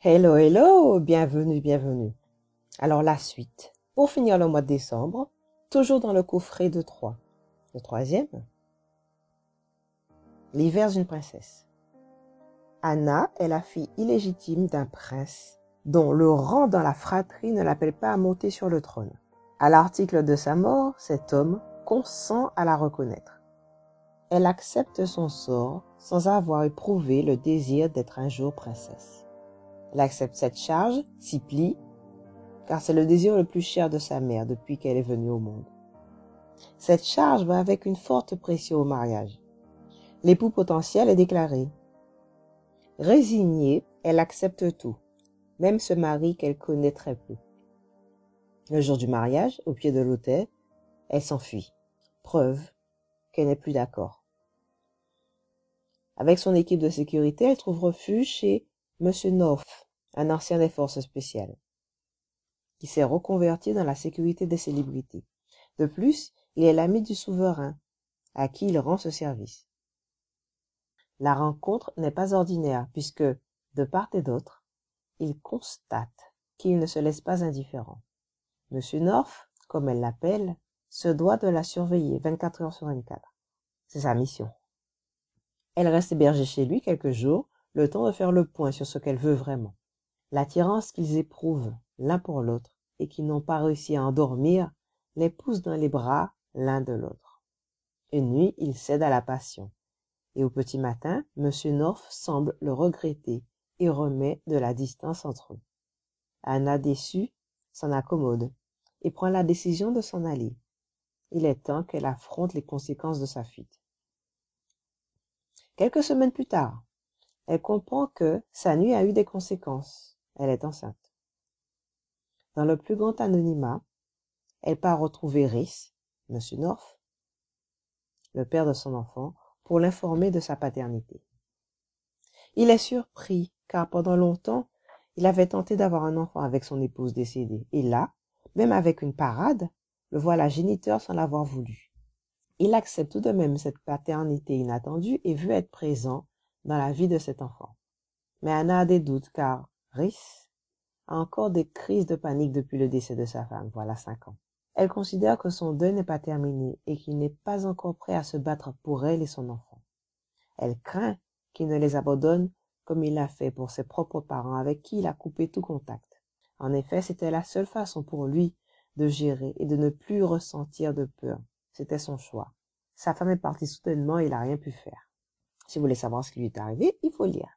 Hello, hello, bienvenue, bienvenue. Alors la suite. Pour finir le mois de décembre, toujours dans le coffret de 3. Le troisième, l'hiver d'une princesse. Anna est la fille illégitime d'un prince dont le rang dans la fratrie ne l'appelle pas à monter sur le trône. À l'article de sa mort, cet homme consent à la reconnaître. Elle accepte son sort sans avoir éprouvé le désir d'être un jour princesse. Elle accepte cette charge, s'y plie, car c'est le désir le plus cher de sa mère depuis qu'elle est venue au monde. Cette charge va avec une forte pression au mariage. L'époux potentiel est déclaré. Résignée, elle accepte tout, même ce mari qu'elle connaît très peu. Le jour du mariage, au pied de l'autel, elle s'enfuit. Preuve qu'elle n'est plus d'accord. Avec son équipe de sécurité, elle trouve refuge chez Monsieur North, un ancien des forces spéciales, qui s'est reconverti dans la sécurité des célébrités. De plus, il est l'ami du souverain, à qui il rend ce service. La rencontre n'est pas ordinaire, puisque, de part et d'autre, il constate qu'il ne se laisse pas indifférent. Monsieur North, comme elle l'appelle, se doit de la surveiller 24 heures sur 24. C'est sa mission. Elle reste hébergée chez lui quelques jours, le temps de faire le point sur ce qu'elle veut vraiment. L'attirance qu'ils éprouvent l'un pour l'autre et qu'ils n'ont pas réussi à endormir les pousse dans les bras l'un de l'autre. Une nuit, il cède à la passion. Et au petit matin, Monsieur North semble le regretter et remet de la distance entre eux. Anna, déçue, s'en accommode et prend la décision de s'en aller. Il est temps qu'elle affronte les conséquences de sa fuite. Quelques semaines plus tard, elle comprend que sa nuit a eu des conséquences. Elle est enceinte. Dans le plus grand anonymat, elle part retrouver Rhys, Monsieur North, le père de son enfant, pour l'informer de sa paternité. Il est surpris, car pendant longtemps, il avait tenté d'avoir un enfant avec son épouse décédée. Et là, même avec une parade, le voilà géniteur sans l'avoir voulu. Il accepte tout de même cette paternité inattendue et veut être présent dans la vie de cet enfant. Mais Anna a des doutes, car Rhys a encore des crises de panique depuis le décès de sa femme, voilà 5 ans. Elle considère que son deuil n'est pas terminé et qu'il n'est pas encore prêt à se battre pour elle et son enfant. Elle craint qu'il ne les abandonne comme il l'a fait pour ses propres parents avec qui il a coupé tout contact. En effet, c'était la seule façon pour lui de gérer et de ne plus ressentir de peur. C'était son choix. Sa femme est partie soudainement et il n'a rien pu faire. Si vous voulez savoir ce qui lui est arrivé, il faut lire.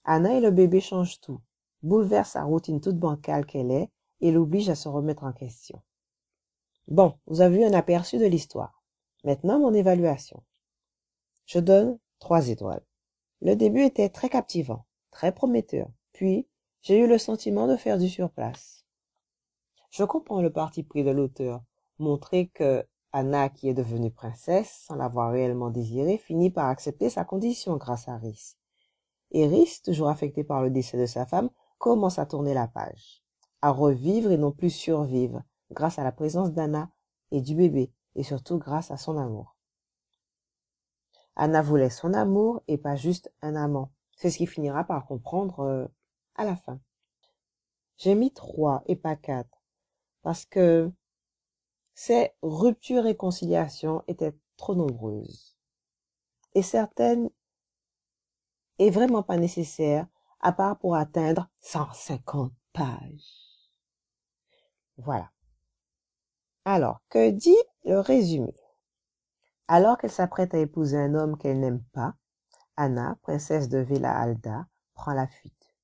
Anna et le bébé changent tout, bouleversent sa routine toute bancale qu'elle est et l'obligent à se remettre en question. Bon, vous avez eu un aperçu de l'histoire. Maintenant, mon évaluation. Je donne 3 étoiles. Le début était très captivant, très prometteur. Puis, j'ai eu le sentiment de faire du surplace. Je comprends le parti pris de l'auteur, montrer que Anna, qui est devenue princesse, sans l'avoir réellement désiré, finit par accepter sa condition grâce à Rhys. Et Rhys, toujours affecté par le décès de sa femme, commence à tourner la page, à revivre et non plus survivre, grâce à la présence d'Anna et du bébé, et surtout grâce à son amour. Anna voulait son amour et pas juste un amant. C'est ce qu'il finira par comprendre à la fin. J'ai mis 3 et pas 4 parce que ces ruptures-réconciliations étaient trop nombreuses. Et certaines est vraiment pas nécessaires à part pour atteindre 150 pages. Voilà. Alors, que dit le résumé? Alors qu'elle s'apprête à épouser un homme qu'elle n'aime pas, Anna, princesse de Villa Alda, prend la fuite.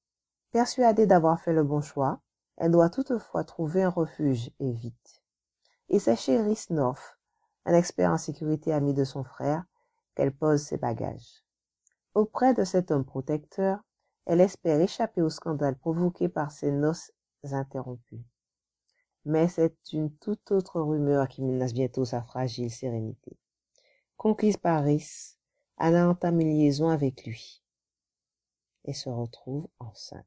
Persuadée d'avoir fait le bon choix, elle doit toutefois trouver un refuge, et vite. Et c'est chez Rhys North, un expert en sécurité ami de son frère, qu'elle pose ses bagages. Auprès de cet homme protecteur, elle espère échapper au scandale provoqué par ses noces interrompues. Mais c'est une toute autre rumeur qui menace bientôt sa fragile sérénité. Conquise par Rhys, Anna entame une liaison avec lui et se retrouve enceinte.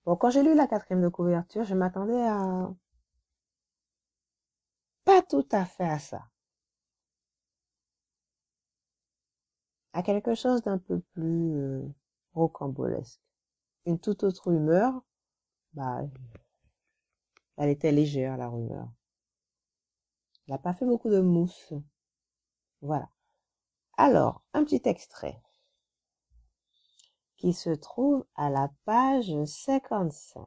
Bon, quand j'ai lu la 4e de couverture, je m'attendais à pas tout à fait à ça. À quelque chose d'un peu plus rocambolesque. Une toute autre rumeur, bah, elle était légère, la rumeur. Elle n'a pas fait beaucoup de mousse. Voilà. Alors, un petit extrait qui se trouve à la page 55.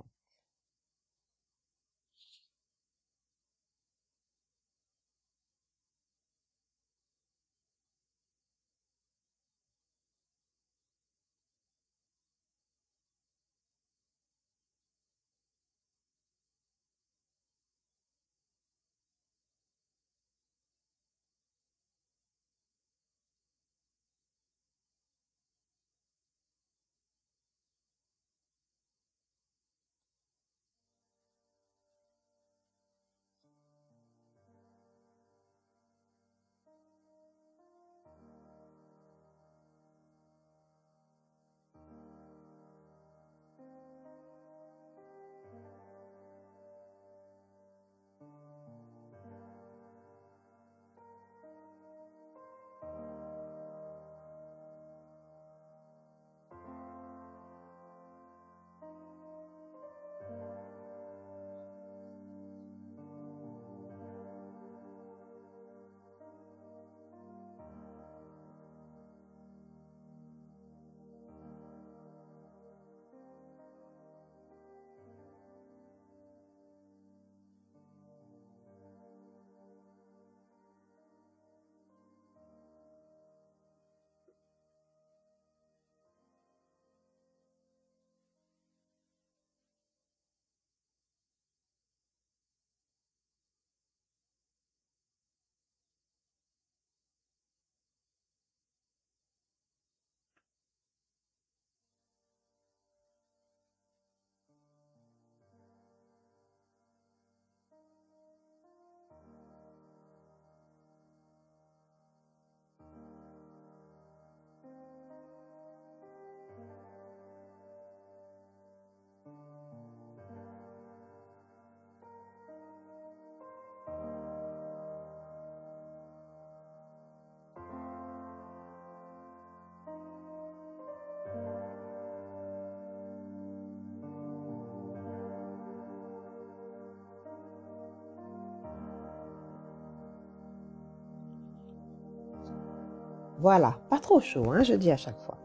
Voilà, pas trop chaud, hein, je dis à chaque fois.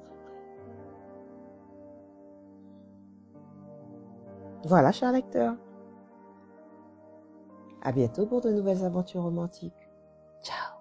Voilà, cher lecteur. À bientôt pour de nouvelles aventures romantiques. Ciao.